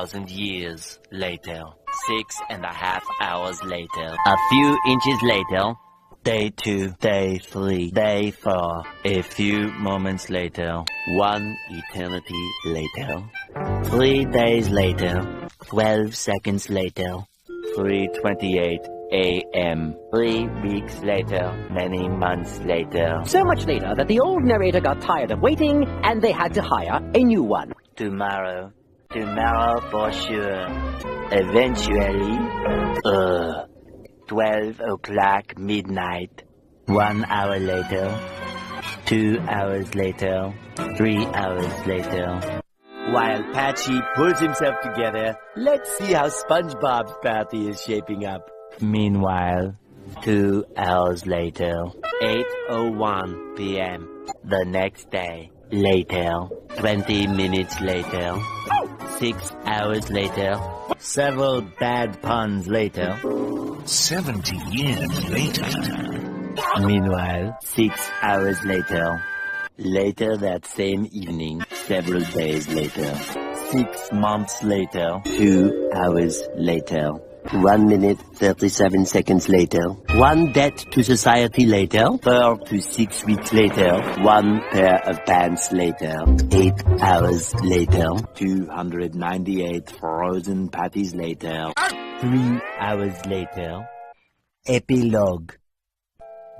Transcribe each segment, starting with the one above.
6,000 years later. 6.5 hours later. A few inches later. Day 2, day 3, day 4. A few moments later. 1 eternity later. 3 days later. 12 seconds later. 3:28 a.m. 3 weeks later. Many months later. So much later that the old narrator got tired of waiting and they had to hire a new one. Tomorrow. Tomorrow for sure. Eventually. 12 o'clock midnight. 1 hour later. 2 hours later. 3 hours later. While Patchy pulls himself together, let's see how SpongeBob's party is shaping up. Meanwhile, 2 hours later. 8:01 p.m. The next day. Later. 20 minutes later. 6 hours later. Several bad puns later. 70 years later. Meanwhile, 6 hours later. Later that same evening, several days later. 6 months later. 2 hours later. 1 minute, 37 seconds later. 1 debt to society later. 4 to 6 weeks later. 1 pair of pants later. 8 hours later. 298 frozen patties later. 3 hours later. Epilogue.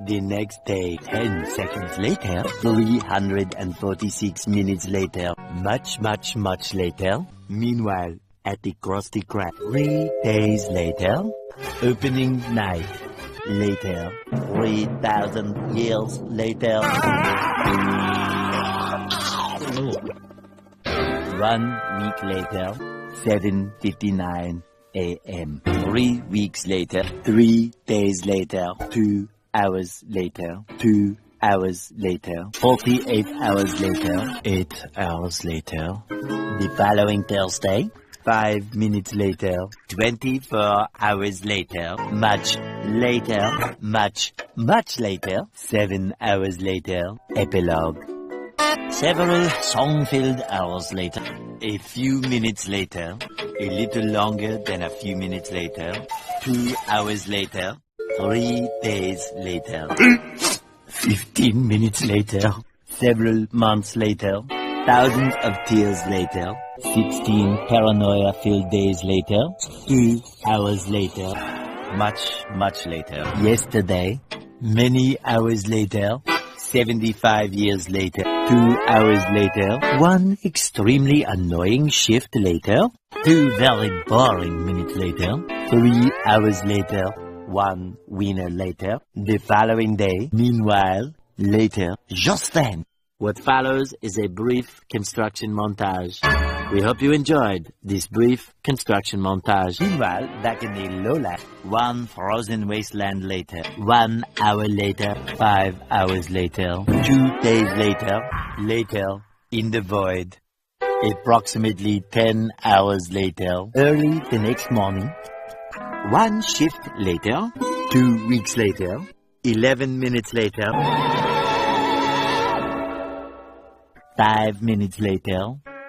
The next day, 10 seconds later. 346 minutes later. Much, much, much later. Meanwhile, at the Krusty Krab. 3 days later. Opening night. Later. 3,000 years later. 1 week later. 7:59 a.m. 3 weeks later. 3 days later. 2 hours later. 2 hours later. 48 hours later. 8 hours later. The following Thursday. 5 minutes later. 24 hours later. Much later. Much, much later. 7 hours later. Epilogue. Several song-filled hours later. A few minutes later. A little longer than a few minutes later. 2 hours later. 3 days later. 15 minutes later. Several months later. Thousands of tears later. 16 paranoia-filled days later. 2 hours later. Much, much later. Yesterday. Many hours later. 75 years later. 2 hours later. 1 extremely annoying shift later. 2 very boring minutes later. 3 hours later. 1 winner later. The following day. Meanwhile, later. Just then. What follows is a brief construction montage. We hope you enjoyed this brief construction montage. Meanwhile, back in the lowland, 1 frozen wasteland later. 1 hour later. 5 hours later. 2 days later. Later, in the void. Approximately 10 hours later. Early the next morning. 1 shift later. 2 weeks later. 11 minutes later. 5 minutes later.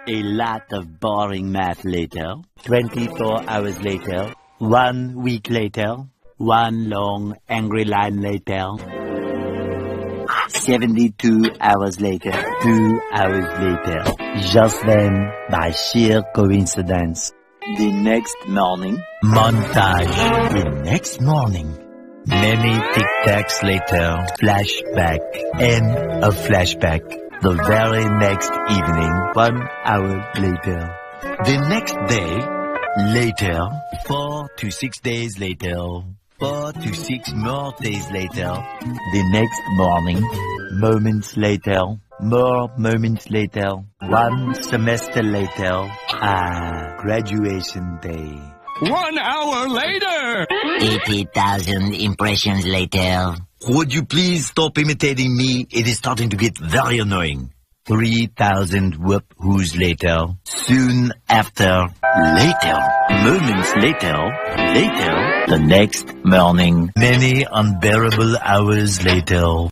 A lot of boring math later. 24 hours later. 1 week later. 1 long angry line later. 72 hours later. 2 hours later. Just then, by sheer coincidence. The next morning. Montage. The next morning. Many tic-tacs later. Flashback. End of flashback. The very next evening, 1 hour later. The next day, later, 4 to 6 days later, 4 to 6 more days later. The next morning, moments later, more moments later, 1 semester later. Graduation day. 1 hour later! 80,000 impressions later. Would you please stop imitating me? It is starting to get very annoying. 3,000 whoop-whoos later. Soon after. Later. Moments later. Later. The next morning. Many unbearable hours later.